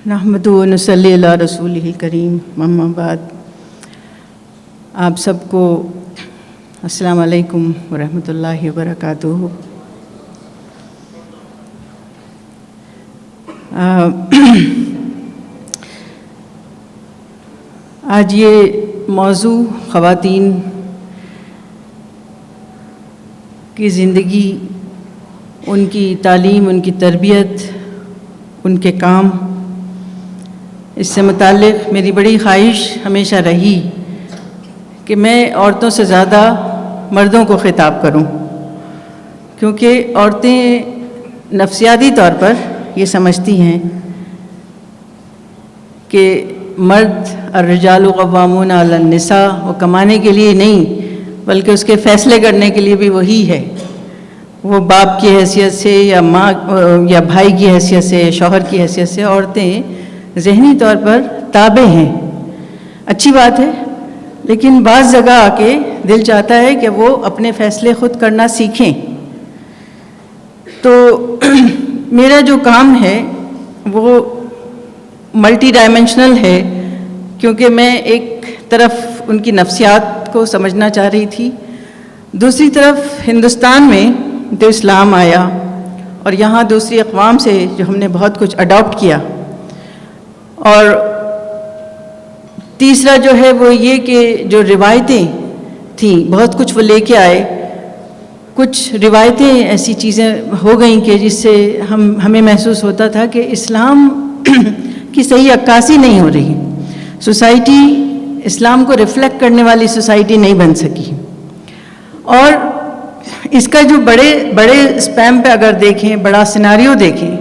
نحمدہ و نصلی علی رسولہ الکریم، اما بعد۔ آپ سب کو السلام علیکم ورحمۃ اللہ وبرکاتہ۔ آج یہ موضوع خواتین کی زندگی، ان کی تعلیم، ان کی تربیت، ان کے کام، اس سے متعلق میری بڑی خواہش ہمیشہ رہی کہ میں عورتوں سے زیادہ مردوں کو خطاب کروں، کیونکہ عورتیں نفسیاتی طور پر یہ سمجھتی ہیں کہ مرد الرجال قوامون علی النساء، وہ کمانے کے لیے نہیں بلکہ اس کے فیصلے کرنے کے لیے بھی وہی ہے۔ وہ باپ کی حیثیت سے یا ماں یا بھائی کی حیثیت سے، شوہر کی حیثیت سے عورتیں ذہنی طور پر تابع ہیں۔ اچھی بات ہے، لیکن بعض جگہ آ کے دل چاہتا ہے کہ وہ اپنے فیصلے خود کرنا سیکھیں۔ تو میرا جو کام ہے وہ ملٹی ڈائمینشنل ہے، کیونکہ میں ایک طرف ان کی نفسیات کو سمجھنا چاہ رہی تھی، دوسری طرف ہندوستان میں جو اسلام آیا اور یہاں دوسری اقوام سے جو ہم نے بہت کچھ اڈاپٹ کیا، اور تیسرا جو ہے وہ یہ کہ جو روایتیں تھیں بہت کچھ وہ لے کے آئے۔ کچھ روایتیں ایسی چیزیں ہو گئیں کہ جس سے ہمیں محسوس ہوتا تھا کہ اسلام کی صحیح عکاسی نہیں ہو رہی، سوسائٹی اسلام کو ریفلیکٹ کرنے والی سوسائٹی نہیں بن سکی۔ اور اس کا جو بڑے اسپیم پہ اگر دیکھیں، بڑا سیناریو دیکھیں،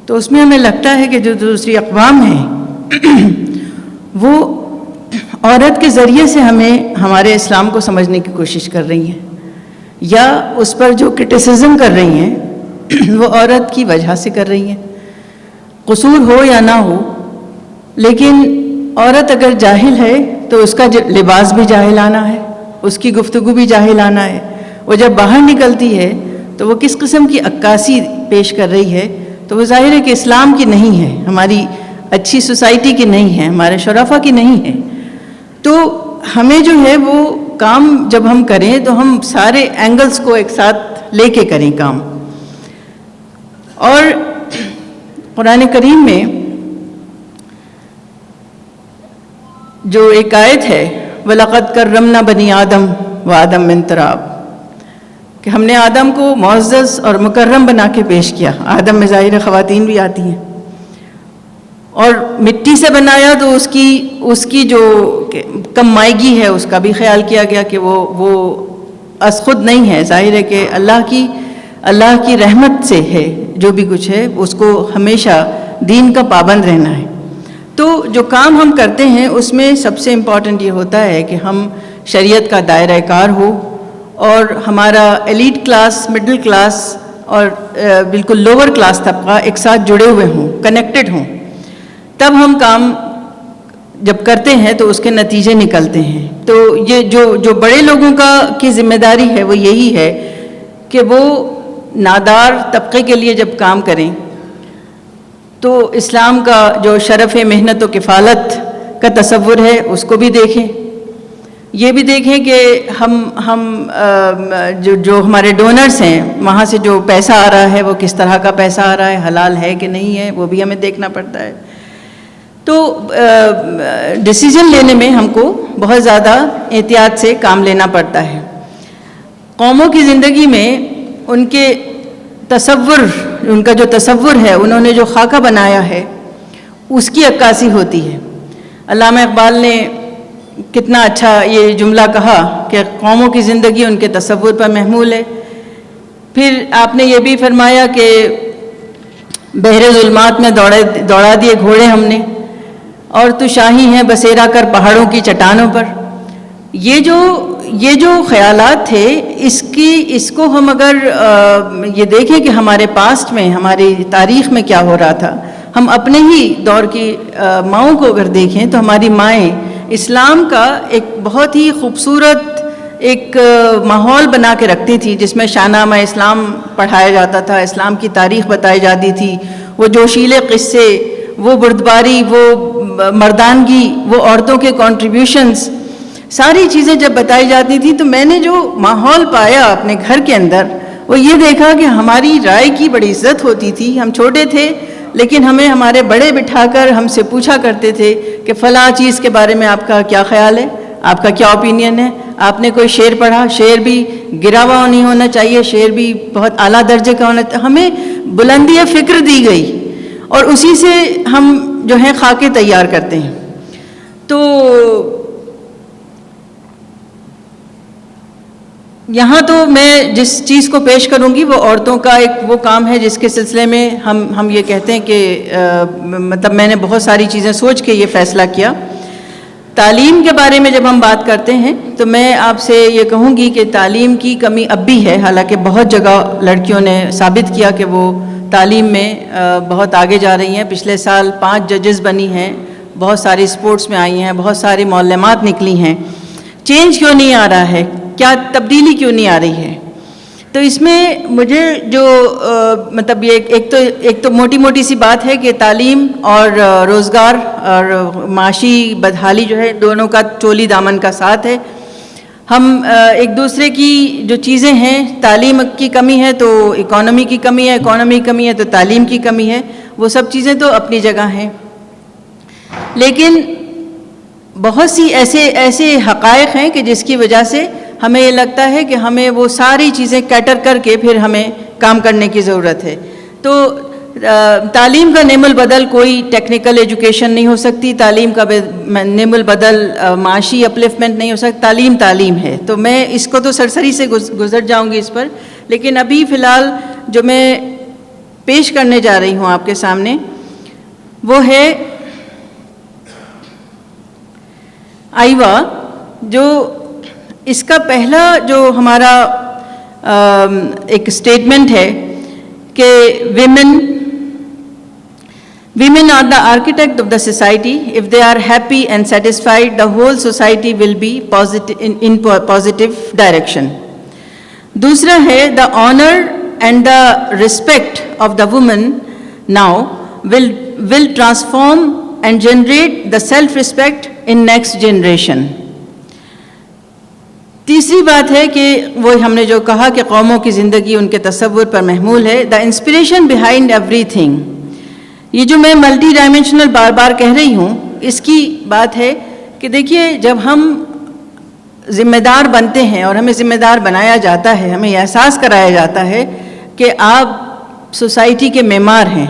تو اس میں ہمیں لگتا ہے کہ جو دوسری اقوام ہیں وہ عورت کے ذریعے سے ہمارے اسلام کو سمجھنے کی کوشش کر رہی ہیں، یا اس پر جو کرٹیسزم کر رہی ہیں وہ عورت کی وجہ سے کر رہی ہیں، قصور ہو یا نہ ہو۔ لیکن عورت اگر جاہل ہے تو اس کا لباس بھی جاہلانہ ہے، اس کی گفتگو بھی جاہلانہ ہے۔ وہ جب باہر نکلتی ہے تو وہ کس قسم کی عکاسی پیش کر رہی ہے، تو وہ ظاہر ہے کہ اسلام کی نہیں ہے، ہماری اچھی سوسائٹی کی نہیں ہے، ہمارے شرفا کی نہیں ہے۔ تو ہمیں جو ہے وہ کام جب ہم کریں تو ہم سارے اینگلز کو ایک ساتھ لے کے کریں کام۔ اور قرآن کریم میں جو ایک آیت ہے وَلَقَدْ كَرَّمْنَا بَنِي آدَمَ وَآدَمَ مِنْ تُرَابٍ، کہ ہم نے آدم کو معزز اور مکرم بنا کے پیش کیا۔ آدم میں ظاہر خواتین بھی آتی ہیں، اور مٹی سے بنایا تو اس کی جو کم مائیگی ہے اس کا بھی خیال کیا گیا کہ وہ از خود نہیں ہے، ظاہر ہے کہ اللہ کی رحمت سے ہے، جو بھی کچھ ہے اس کو ہمیشہ دین کا پابند رہنا ہے۔ تو جو کام ہم کرتے ہیں اس میں سب سے امپورٹنٹ یہ ہوتا ہے کہ ہم شریعت کا دائرہ کار ہو، اور ہمارا ایلیٹ کلاس، مڈل کلاس اور بالکل لوور کلاس طبقہ ایک ساتھ جڑے ہوئے ہوں، کنیکٹڈ ہوں، تب ہم کام جب کرتے ہیں تو اس کے نتیجے نکلتے ہیں۔ تو یہ جو بڑے لوگوں کی ذمہ داری ہے وہ یہی ہے کہ وہ نادار طبقے کے لیے جب کام کریں تو اسلام کا جو شرف محنت و کفالت کا تصور ہے اس کو بھی دیکھیں، یہ بھی دیکھیں کہ ہم جو ہمارے ڈونرز ہیں وہاں سے جو پیسہ آ رہا ہے وہ کس طرح کا پیسہ آ رہا ہے، حلال ہے کہ نہیں ہے، وہ بھی ہمیں دیکھنا پڑتا ہے۔ تو ڈیسیجن لینے میں ہم کو بہت زیادہ احتیاط سے کام لینا پڑتا ہے۔ قوموں کی زندگی میں ان کا جو تصور ہے، انہوں نے جو خاکہ بنایا ہے اس کی عکاسی ہوتی ہے۔ علامہ اقبال نے کتنا اچھا یہ جملہ کہا کہ قوموں کی زندگی ان کے تصور پر محمول ہے۔ پھر آپ نے یہ بھی فرمایا کہ بحر ظلمات میں دوڑا دیے گھوڑے ہم نے، اور تو شاہی ہیں بسیرا کر پہاڑوں کی چٹانوں پر۔ یہ جو خیالات تھے، اس کو ہم اگر یہ دیکھیں کہ ہمارے پاسٹ میں، ہماری تاریخ میں کیا ہو رہا تھا، ہم اپنے ہی دور کی ماؤں کو اگر دیکھیں تو ہماری مائیں اسلام کا ایک بہت ہی خوبصورت ایک ماحول بنا کے رکھتی تھی، جس میں شاہ نامہ اسلام پڑھایا جاتا تھا، اسلام کی تاریخ بتائی جاتی تھی، وہ جوشیلے قصے وہ بردباری، وہ مردانگی، وہ عورتوں کے کنٹریبیوشنز، ساری چیزیں جب بتائی جاتی تھیں تو میں نے جو ماحول پایا اپنے گھر کے اندر وہ یہ دیکھا کہ ہماری رائے کی بڑی عزت ہوتی تھی. ہم چھوٹے تھے لیکن ہمیں ہمارے بڑے بٹھا کر ہم سے پوچھا کرتے تھے کہ فلاں چیز کے بارے میں آپ کا کیا خیال ہے، آپ کا کیا اوپینین ہے، آپ نے کوئی شعر پڑھا، شعر بھی گرا ہوا نہیں ہونا چاہیے، شعر بھی بہت اعلیٰ درجے کا ہونا چاہیے. ہمیں بلندی فکر دی گئی اور اسی سے ہم جو ہیں خاکے تیار کرتے ہیں. تو یہاں تو میں جس چیز کو پیش کروں گی وہ عورتوں کا ایک وہ کام ہے جس کے سلسلے میں ہم یہ کہتے ہیں کہ مطلب میں نے بہت ساری چیزیں سوچ کے یہ فیصلہ کیا. تعلیم کے بارے میں جب ہم بات کرتے ہیں تو میں آپ سے یہ کہوں گی کہ تعلیم کی کمی اب بھی ہے، حالانکہ بہت جگہ لڑکیوں نے ثابت کیا کہ وہ تعلیم میں بہت آگے جا رہی ہیں. پچھلے سال 5 ججز بنی ہیں، بہت ساری اسپورٹس میں آئی ہیں، بہت ساری معلمات نکلی ہیں. چینج کیوں نہیں آ رہا ہے؟ کیا تبدیلی کیوں نہیں آ رہی ہے؟ تو اس میں مجھے جو مطلب یہ ایک تو موٹی موٹی سی بات ہے کہ تعلیم اور روزگار اور معاشی بدحالی جو ہے دونوں کا چولی دامن کا ساتھ ہے. ہم ایک دوسرے کی جو چیزیں ہیں، تعلیم کی کمی ہے تو اکانومی کی کمی ہے، اکانومی کی کمی ہے تو تعلیم کی کمی ہے، وہ سب چیزیں تو اپنی جگہ ہیں. لیکن بہت سی ایسے حقائق ہیں کہ جس کی وجہ سے ہمیں یہ لگتا ہے کہ ہمیں وہ ساری چیزیں کیٹر کر کے پھر ہمیں کام کرنے کی ضرورت ہے. تو تعلیم کا نعم البدل کوئی ٹیکنیکل ایجوکیشن نہیں ہو سکتی، تعلیم کا نعم البدل معاشی اپلفمنٹ نہیں ہو سکتا. تعلیم ہے. تو میں اس کو تو سرسری سے گزر جاؤں گی اس پر، لیکن ابھی فی الحال جو میں پیش کرنے جا رہی ہوں آپ کے سامنے وہ ہے آئیوا، جو اس کا پہلا جو ہمارا ایک سٹیٹمنٹ ہے کہ women are the architect of the society. If they are happy and satisfied, the whole society will be in positive direction. دوسرا ہے the honor and the respect of the woman now will transform and generate the self-respect in next generation. تیسری بات ہے کہ وہ ہم نے جو کہا کہ قوموں کی زندگی ان کے تصور پر محمول ہے. The inspiration behind every thing, یہ جو میں ملٹی ڈائمینشنل بار بار کہہ رہی ہوں، اس کی بات ہے کہ دیکھیے جب ہم ذمہ دار بنتے ہیں اور ہمیں ذمہ دار بنایا جاتا ہے، ہمیں احساس کرایا جاتا ہے کہ آپ سوسائٹی کے معمار ہیں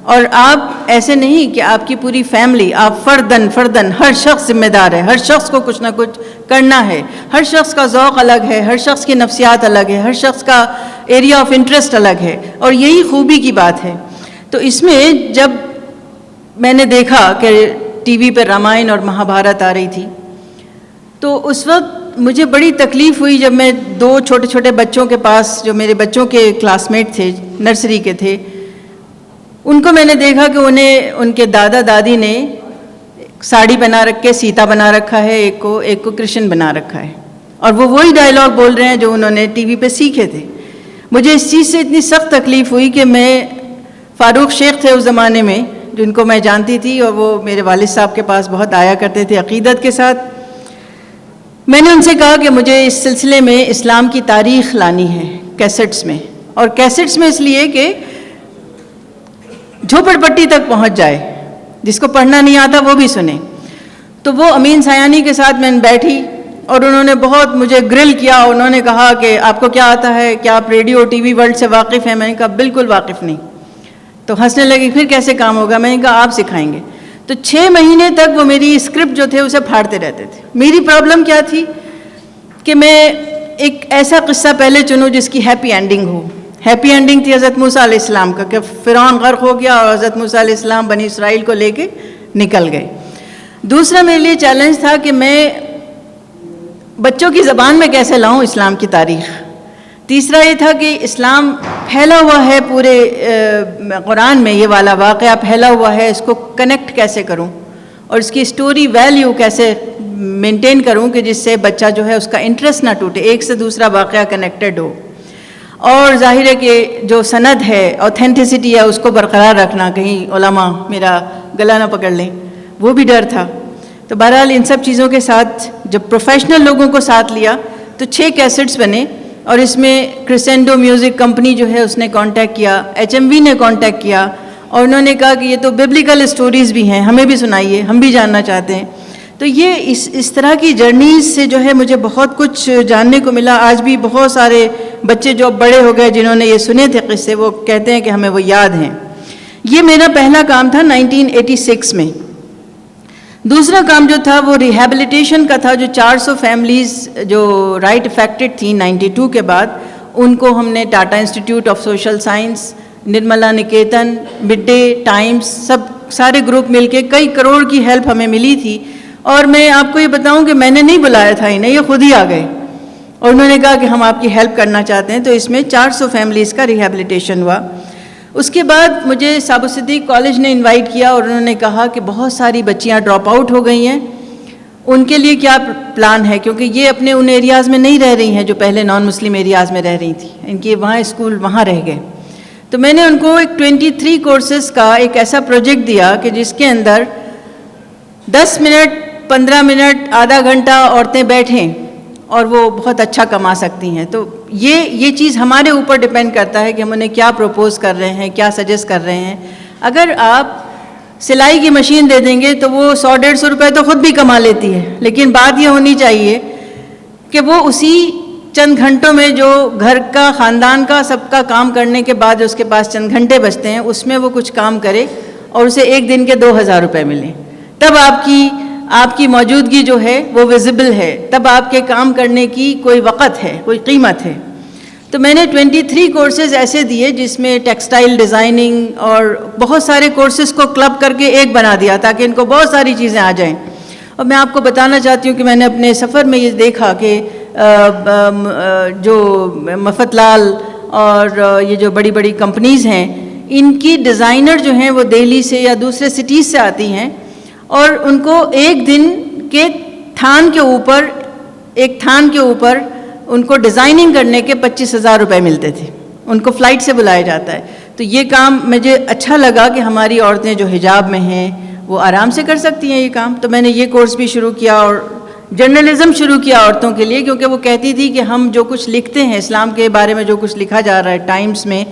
اور آپ ایسے نہیں کہ آپ کی پوری فیملی، آپ فردن ہر شخص ذمہ دار ہے، ہر شخص کو کچھ نہ کچھ کرنا ہے، ہر شخص کا ذوق الگ ہے، ہر شخص کی نفسیات الگ ہے، ہر شخص کا ایریا آف انٹرسٹ الگ ہے، اور یہی خوبی کی بات ہے. تو اس میں جب میں نے دیکھا کہ ٹی وی پہ رامائن اور مہابھارت آ رہی تھی تو اس وقت مجھے بڑی تکلیف ہوئی جب میں 2 چھوٹے بچوں کے پاس، جو میرے بچوں کے کلاس میٹ تھے، نرسری کے تھے، ان کو میں نے دیکھا کہ انہیں ان کے دادا دادی نے ساڑی بنا رکھ کے سیتا بنا رکھا ہے، ایک کو کرشن بنا رکھا ہے، اور وہ وہی ڈائلاگ بول رہے ہیں جو انہوں نے ٹی وی پہ سیکھے تھے. مجھے اس چیز سے اتنی سخت تکلیف ہوئی کہ میں فاروق شیخ تھے اس زمانے میں جن کو میں جانتی تھی، اور وہ میرے والد صاحب کے پاس بہت آیا کرتے تھے عقیدت کے ساتھ. میں نے ان سے کہا کہ مجھے اس سلسلے میں اسلام کی تاریخ لانی ہے کیسٹس میں، اور کیسٹس میں اس لیے کہ جھوپڑ پٹی تک پہنچ جائے، جس کو پڑھنا نہیں آتا وہ بھی سنے. تو وہ امین سیانی کے ساتھ میں بیٹھی اور انہوں نے بہت مجھے گرل کیا. انہوں نے کہا کہ آپ کو کیا آتا ہے، کیا آپ ریڈیو ٹی وی ورلڈ سے واقف ہیں؟ میں نے کہا بالکل واقف نہیں. تو ہنسنے لگی، پھر کیسے کام ہوگا؟ میں نے کہا آپ سکھائیں گے. تو 6 مہینے تک وہ میری اسکرپٹ جو تھے اسے پھاڑتے رہتے تھے. میری پرابلم کیا تھی کہ میں ایک ایسا قصہ پہلے چنوں جس کی ہیپی اینڈنگ ہو. ہیپی اینڈنگ تھی حضرت موسیٰ علیہ السلام کا، کہ فرعون غرق ہو گیا اور حضرت موسیٰ علیہ السلام بنی اسرائیل کو لے کے نکل گئے. دوسرا میرے لیے چیلنج تھا کہ میں بچوں کی زبان میں کیسے لاؤں اسلام کی تاریخ. تیسرا یہ تھا کہ اسلام پھیلا ہوا ہے پورے قرآن میں، یہ والا واقعہ پھیلا ہوا ہے، اس کو کنیکٹ کیسے کروں اور اس کی اسٹوری ویلیو کیسے مینٹین کروں کہ جس سے بچہ جو ہے اس کا انٹرسٹ نہ ٹوٹے، ایک سے دوسرا واقعہ کنیکٹڈ ہو. اور ظاہر ہے کہ جو سند ہے، اوتھینٹسٹی ہے، اس کو برقرار رکھنا. کہیں علماء میرا گلا نہ پکڑ لیں، وہ بھی ڈر تھا. تو بہرحال ان سب چیزوں کے ساتھ جب پروفیشنل لوگوں کو ساتھ لیا تو 6 کیسٹس بنے، اور اس میں کرسینڈو میوزک کمپنی جو ہے اس نے کانٹیکٹ کیا، HMV نے کانٹیکٹ کیا، اور انہوں نے کہا کہ یہ تو ببلیکل اسٹوریز بھی ہیں، ہمیں بھی سنائیے، ہم بھی جاننا چاہتے ہیں. تو یہ اس طرح کی جرنیز سے جو ہے مجھے بہت کچھ جاننے کو ملا. آج بھی بہت سارے بچے جو بڑے ہو گئے جنہوں نے یہ سنے تھے قصے، وہ کہتے ہیں کہ ہمیں وہ یاد ہیں. یہ میرا پہلا کام تھا 1986 میں. دوسرا کام جو تھا وہ ریہیبلیٹیشن کا تھا. جو 400 فیملیز جو رائٹ افیکٹڈ تھیں 92 کے بعد، ان کو ہم نے Tata institute of social science, Nirmala Niketan, mid day Times, سارے گروپ مل کے کئی کروڑ کی ہیلپ ہمیں ملی تھی. اور میں آپ کو یہ بتاؤں کہ میں نے نہیں بلایا تھا انہیں، یہ خود ہی آ گئے اور انہوں نے کہا کہ ہم آپ کی ہیلپ کرنا چاہتے ہیں. تو اس میں 400 فیملیز کا ریہیبلیٹیشن ہوا. اس کے بعد مجھے صابو صدیق کالج نے انوائٹ کیا اور انہوں نے کہا کہ بہت ساری بچیاں ڈراپ آؤٹ ہو گئی ہیں، ان کے لیے کیا پلان ہے، کیونکہ یہ اپنے ان ایریاز میں نہیں رہ رہی ہیں جو پہلے نان مسلم ایریاز میں رہ رہی تھیں، ان کے وہاں اسکول وہاں رہ گئے. تو میں نے ان کو ایک 23 کورسز کا ایک ایسا پروجیکٹ دیا کہ جس کے اندر 10 منٹ 15 منٹ آدھا گھنٹہ عورتیں بیٹھیں اور وہ بہت اچھا کما سکتی ہیں. تو یہ چیز ہمارے اوپر ڈیپینڈ کرتا ہے کہ ہم انہیں کیا پروپوز کر رہے ہیں، کیا سجیسٹ کر رہے ہیں. اگر آپ سلائی کی مشین دے دیں گے تو وہ 100-150 روپے تو خود بھی کما لیتی ہے، لیکن بات یہ ہونی چاہیے کہ وہ اسی چند گھنٹوں میں جو گھر کا، خاندان کا، سب کا کام کرنے کے بعد اس کے پاس چند گھنٹے بچتے ہیں، اس میں وہ کچھ کام کرے اور اسے ایک دن کے 2000 روپے ملیں. تب آپ کی موجودگی جو ہے وہ ویزیبل ہے، تب آپ کے کام کرنے کی کوئی وقت ہے، کوئی قیمت ہے. تو میں نے 23 کورسز ایسے دیے جس میں ٹیکسٹائل ڈیزائننگ اور بہت سارے کورسز کو کلب کر کے ایک بنا دیا تاکہ ان کو بہت ساری چیزیں آ جائیں. اور میں آپ کو بتانا چاہتی ہوں کہ میں نے اپنے سفر میں یہ دیکھا کہ جو مفت لال اور یہ جو بڑی بڑی کمپنیز ہیں، ان کی ڈیزائنر جو ہیں وہ دہلی سے یا دوسرے سٹیز سے آتی ہیں، اور ان کو ایک دن کے تھان کے اوپر ان کو ڈیزائننگ کرنے کے 25,000 روپے ملتے تھے. ان کو فلائٹ سے بلایا جاتا ہے. تو یہ کام مجھے اچھا لگا کہ ہماری عورتیں جو حجاب میں ہیں وہ آرام سے کر سکتی ہیں یہ کام. تو میں نے یہ کورس بھی شروع کیا اور جرنلزم شروع کیا عورتوں کے لیے، کیونکہ وہ کہتی تھی کہ ہم جو کچھ لکھتے ہیں اسلام کے بارے میں، جو کچھ لکھا جا رہا ہے ٹائمز میں،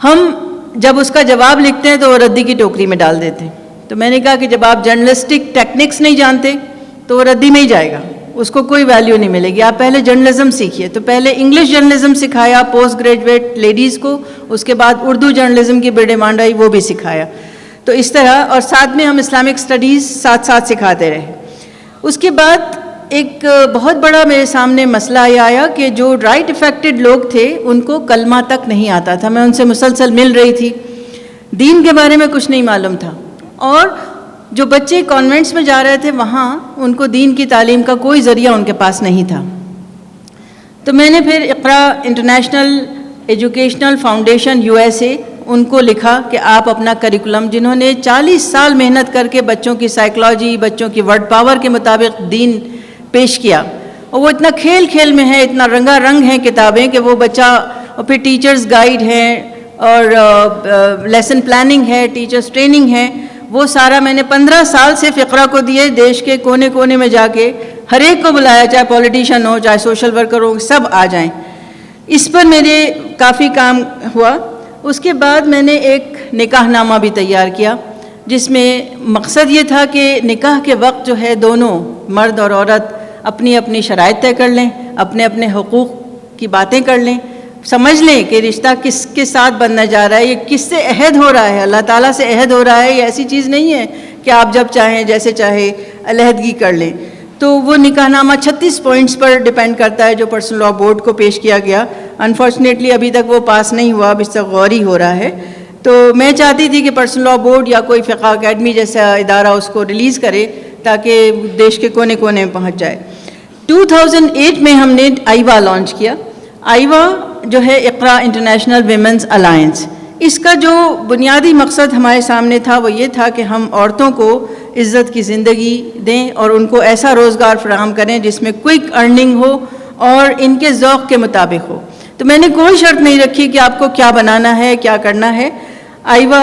ہم جب اس کا جواب لکھتے ہیں تو وہ ردی کی ٹوکری میں ڈال دیتے ہیں. تو میں نے کہا کہ جب آپ جرنلسٹک ٹیکنکس نہیں جانتے تو وہ ردی میں ہی جائے گا، اس کو کوئی ویلیو نہیں ملے گی. آپ پہلے جرنلزم سیکھیے. تو پہلے انگلش جرنلزم سکھایا پوسٹ گریجویٹ لیڈیز کو، اس کے بعد اردو جرنلزم کی بڑی ڈیمانڈ آئی، وہ بھی سکھایا. تو اس طرح، اور ساتھ میں ہم اسلامک سٹڈیز ساتھ سکھاتے رہے. اس کے بعد ایک بہت بڑا میرے سامنے مسئلہ یہ آیا کہ جو رائٹ افیکٹڈ لوگ تھے ان کو کلمہ تک نہیں آتا تھا. میں ان سے مسلسل مل رہی تھی، دین کے بارے میں کچھ نہیں معلوم تھا، اور جو بچے کانوینٹس میں جا رہے تھے وہاں ان کو دین کی تعلیم کا کوئی ذریعہ ان کے پاس نہیں تھا. تو میں نے پھر اقرا انٹرنیشنل ایجوکیشنل فاؤنڈیشن USA ان کو لکھا کہ آپ اپنا کریکولم، جنہوں نے 40 سال محنت کر کے بچوں کی سائیکلوجی، بچوں کی ورڈ پاور کے مطابق دین پیش کیا، اور وہ اتنا کھیل میں ہے، اتنا رنگا رنگ ہیں کتابیں کہ وہ بچہ، اور پھر ٹیچرز گائیڈ ہیں اور لیسن پلاننگ ہے، ٹیچرز ٹریننگ ہے، وہ سارا میں نے 15 سال سے اقرا کو دیے. دیش کے کونے کونے میں جا کے ہر ایک کو بلایا، چاہے پولیٹیشین ہو، چاہے سوشل ورکر ہو، سب آ جائیں. اس پر میرے کافی کام ہوا. اس کے بعد میں نے ایک نکاح نامہ بھی تیار کیا جس میں مقصد یہ تھا کہ نکاح کے وقت جو ہے دونوں مرد اور عورت اپنی اپنی شرائط طے کر لیں، اپنے اپنے حقوق کی باتیں کر لیں، سمجھ لیں کہ رشتہ کس کے ساتھ بننا جا رہا ہے، یہ کس سے عہد ہو رہا ہے، اللہ تعالیٰ سے عہد ہو رہا ہے. یہ ایسی چیز نہیں ہے کہ آپ جب چاہیں جیسے چاہے علیحدگی کر لیں. تو وہ نکاح نامہ 36 پوائنٹس پر ڈیپینڈ کرتا ہے جو پرسنل لاء بورڈ کو پیش کیا گیا. انفارچونیٹلی ابھی تک وہ پاس نہیں ہوا، ابھی تک غور ہی ہو رہا ہے. تو میں چاہتی تھی کہ پرسنل لاء بورڈ یا کوئی فقہ اکیڈمی جیسا ادارہ اس کو ریلیز کرے تاکہ دیش کے کونے کونے میں پہنچ جائے. 2008 میں ہم نے آئیوا لانچ کیا. آئیوا جو ہے اقرا انٹرنیشنل ویمنز الائنس. اس کا جو بنیادی مقصد ہمارے سامنے تھا وہ یہ تھا کہ ہم عورتوں کو عزت کی زندگی دیں اور ان کو ایسا روزگار فراہم کریں جس میں کوئک ارننگ ہو اور ان کے ذوق کے مطابق ہو. تو میں نے کوئی شرط نہیں رکھی کہ آپ کو کیا بنانا ہے، کیا کرنا ہے. آئیوا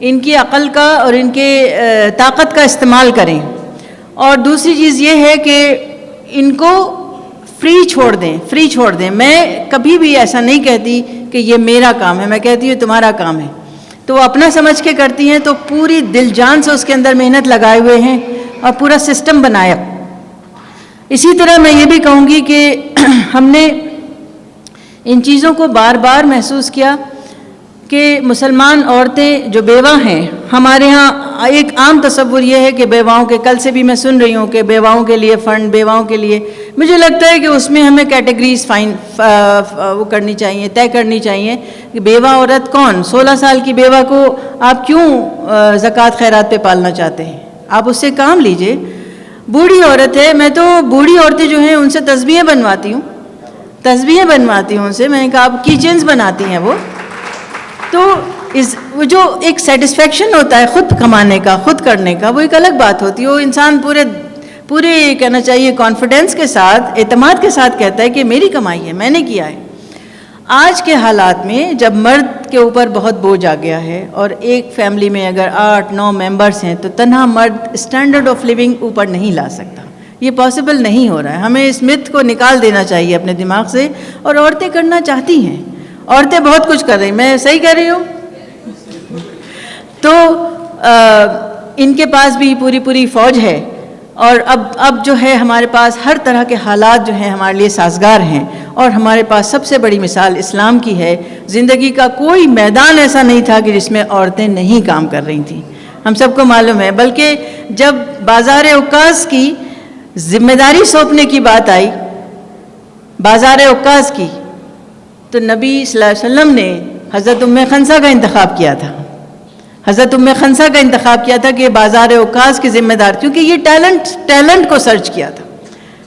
ان کی عقل کا اور ان کے طاقت کا استعمال کریں. اور دوسری چیز یہ ہے کہ ان کو فری چھوڑ دیں. میں کبھی بھی ایسا نہیں کہتی کہ یہ میرا کام ہے, میں کہتی ہوں تمہارا کام ہے. تو وہ اپنا سمجھ کے کرتی ہیں, تو پوری دل جان سے اس کے اندر محنت لگائے ہوئے ہیں اور پورا سسٹم بنایا. اسی طرح میں یہ بھی کہوں گی کہ ہم نے ان چیزوں کو بار بار محسوس کیا کہ مسلمان عورتیں جو بیوہ ہیں, ہمارے ہاں ایک عام تصور یہ ہے کہ بیواؤں کے, کل سے بھی میں سن رہی ہوں کہ بیواؤں کے لیے فنڈ, بیواؤں کے لیے, مجھے لگتا ہے کہ اس میں ہمیں کیٹیگریز وہ کرنی چاہیے, طے کرنی چاہیے کہ بیوہ عورت کون. 16 سال کی بیوہ کو آپ کیوں زکوٰۃ خیرات پہ پالنا چاہتے ہیں؟ آپ اس سے کام لیجئے. بوڑھی عورت ہے, میں تو بوڑھی عورتیں جو ہیں ان سے تسبیحیں بنواتی ہوں ان سے. میں نے کہا آپ کی چینز بناتی ہیں وہ, تو وہ جو ایک سیٹسفیکشن ہوتا ہے خود کمانے کا, خود کرنے کا, وہ ایک الگ بات ہوتی ہے. وہ انسان پورے کہنا چاہیے کانفیڈنس کے ساتھ, اعتماد کے ساتھ کہتا ہے کہ میری کمائی ہے, میں نے کیا ہے. آج کے حالات میں جب مرد کے اوپر بہت بوجھ آ گیا ہے اور ایک فیملی میں اگر 8-9 ممبرز ہیں تو تنہا مرد اسٹینڈرڈ آف لیونگ اوپر نہیں لا سکتا. یہ پاسبل نہیں ہو رہا ہے. ہمیں اس مت کو نکال دینا چاہیے اپنے دماغ سے. اور عورتیں کرنا چاہتی ہیں, عورتیں بہت کچھ کر رہی ہیں. میں صحیح کہہ رہی ہوں؟ تو ان کے پاس بھی پوری فوج ہے. اور اب جو ہے ہمارے پاس ہر طرح کے حالات جو ہیں ہمارے لیے سازگار ہیں. اور ہمارے پاس سب سے بڑی مثال اسلام کی ہے. زندگی کا کوئی میدان ایسا نہیں تھا کہ جس میں عورتیں نہیں کام کر رہی تھیں, ہم سب کو معلوم ہے. بلکہ جب بازار عکاظ کی ذمہ داری سونپنے کی بات آئی, بازار عکاظ کی, تو نبی صلی اللہ علیہ وسلم نے حضرت ام خنسہ کا انتخاب کیا تھا. حضرت ام خنسہ کا انتخاب کیا تھا کہ بازار عکاظ کی ذمہ دار, کیونکہ یہ ٹیلنٹ کو سرچ کیا تھا.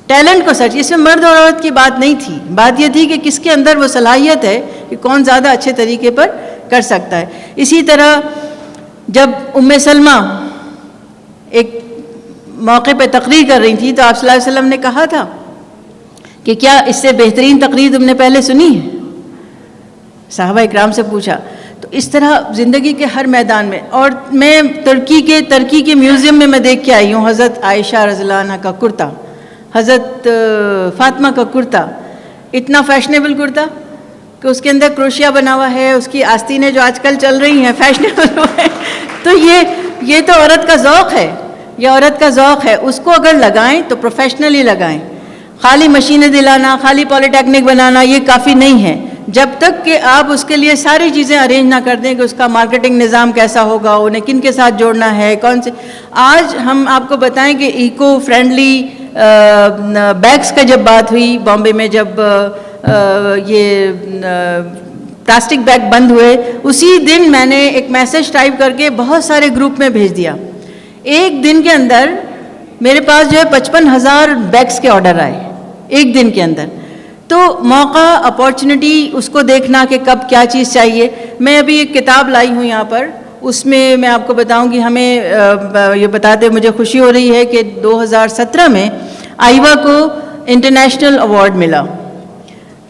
ٹیلنٹ کو سرچ, اس میں مرد اور عورت کی بات نہیں تھی. بات یہ تھی کہ کس کے اندر وہ صلاحیت ہے کہ کون زیادہ اچھے طریقے پر کر سکتا ہے. اسی طرح جب ام سلمہ ایک موقع پہ تقریر کر رہی تھی تو آپ صلی اللہ علیہ وسلم نے کہا تھا کہ کیا اس سے بہترین تقریر تم نے پہلے سنی ہے؟ صحابہ اکرام سے پوچھا. تو اس طرح زندگی کے ہر میدان میں. اور میں ترکی کے میوزیم میں دیکھ کے آئی ہوں حضرت عائشہ رضی اللہ عنہ کا کرتا, حضرت فاطمہ کا کرتا, اتنا فیشنیبل کرتا کہ اس کے اندر کروشیا بنا ہوا ہے, اس کی آستینیں جو آج کل چل رہی ہیں فیشنیبل ہے. تو یہ تو عورت کا ذوق ہے, یہ عورت کا ذوق ہے. اس کو اگر لگائیں تو پروفیشنلی لگائیں. خالی مشینیں دلانا, خالی پالی ٹیکنک بنانا یہ کافی نہیں ہے. جب تک کہ آپ اس کے لیے ساری چیزیں ارینج نہ کر دیں کہ اس کا مارکیٹنگ نظام کیسا ہوگا, انہیں کن کے ساتھ جوڑنا ہے, کون سے. آج ہم آپ کو بتائیں کہ ایکو فرینڈلی بیگس کا جب بات ہوئی بامبے میں, جب یہ پلاسٹک بیگ بند ہوئے, اسی دن میں نے ایک میسج ٹائپ کر کے بہت سارے گروپ میں بھیج دیا. ایک دن کے اندر میرے پاس جو ہے 55,000 بیگس کے آرڈر آئے ایک دن کے اندر. تو موقع, اپارچونٹی, اس کو دیکھنا کہ کب کیا چیز چاہیے. میں ابھی ایک کتاب لائی ہوں یہاں پر, اس میں میں آپ کو بتاؤں گی, ہمیں یہ بتاتے مجھے خوشی ہو رہی ہے کہ 2017 میں آئیوا کو انٹرنیشنل ایوارڈ ملا.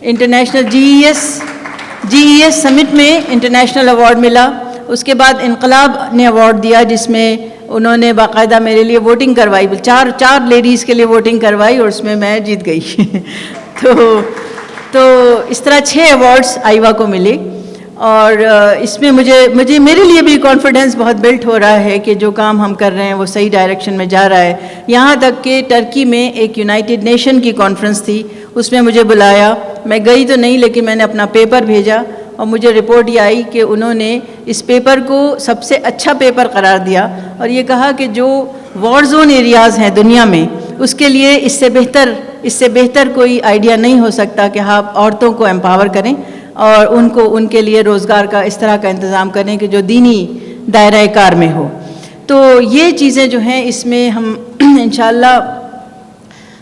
انٹرنیشنل جی ای ایس سمٹ میں انٹرنیشنل ایوارڈ ملا. اس کے بعد انقلاب نے ایوارڈ دیا جس میں انہوں نے باقاعدہ میرے لیے ووٹنگ کروائی, چار لیڈیز کے لیے ووٹنگ کروائی اور اس میں میں جیت گئی. تو اس طرح 6 ایوارڈز آئیوا کو ملے. اور اس میں میرے لیے بھی کانفیڈنس بہت بلٹ ہو رہا ہے کہ جو کام ہم کر رہے ہیں وہ صحیح ڈائریکشن میں جا رہا ہے. یہاں تک کہ ٹرکی میں ایک یونائٹڈ نیشن کی کانفرنس تھی, اس میں مجھے بلایا. میں گئی تو نہیں لیکن میں نے اپنا پیپر بھیجا اور مجھے رپورٹ یہ آئی کہ انہوں نے اس پیپر کو سب سے اچھا پیپر قرار دیا اور یہ کہا کہ جو وار زون ایریاز ہیں دنیا میں اس کے لیے اس سے بہتر کوئی آئیڈیا نہیں ہو سکتا کہ آپ عورتوں کو امپاور کریں اور ان کے لیے روزگار کا اس طرح کا انتظام کریں کہ جو دینی دائرہ کار میں ہو. تو یہ چیزیں جو ہیں اس میں ہم انشاءاللہ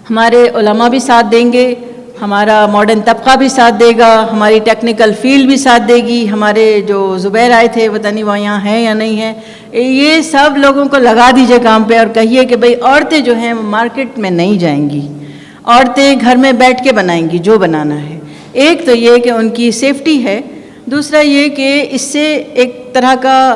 ہمارے علماء بھی ساتھ دیں گے, ہمارا ماڈرن طبقہ بھی ساتھ دے گا, ہماری ٹیکنیکل فیلڈ بھی ساتھ دے گی, ہمارے جو زبیر آئے تھے پتہ نہیں وہ یہاں ہیں یا نہیں ہیں, یہ سب لوگوں کو لگا دیجئے کام پہ اور کہیے کہ بھئی عورتیں جو ہیں وہ مارکیٹ میں نہیں جائیں گی, عورتیں گھر میں بیٹھ کے بنائیں گی جو بنانا ہے. ایک تو یہ کہ ان کی سیفٹی ہے, دوسرا یہ کہ اس سے ایک طرح کا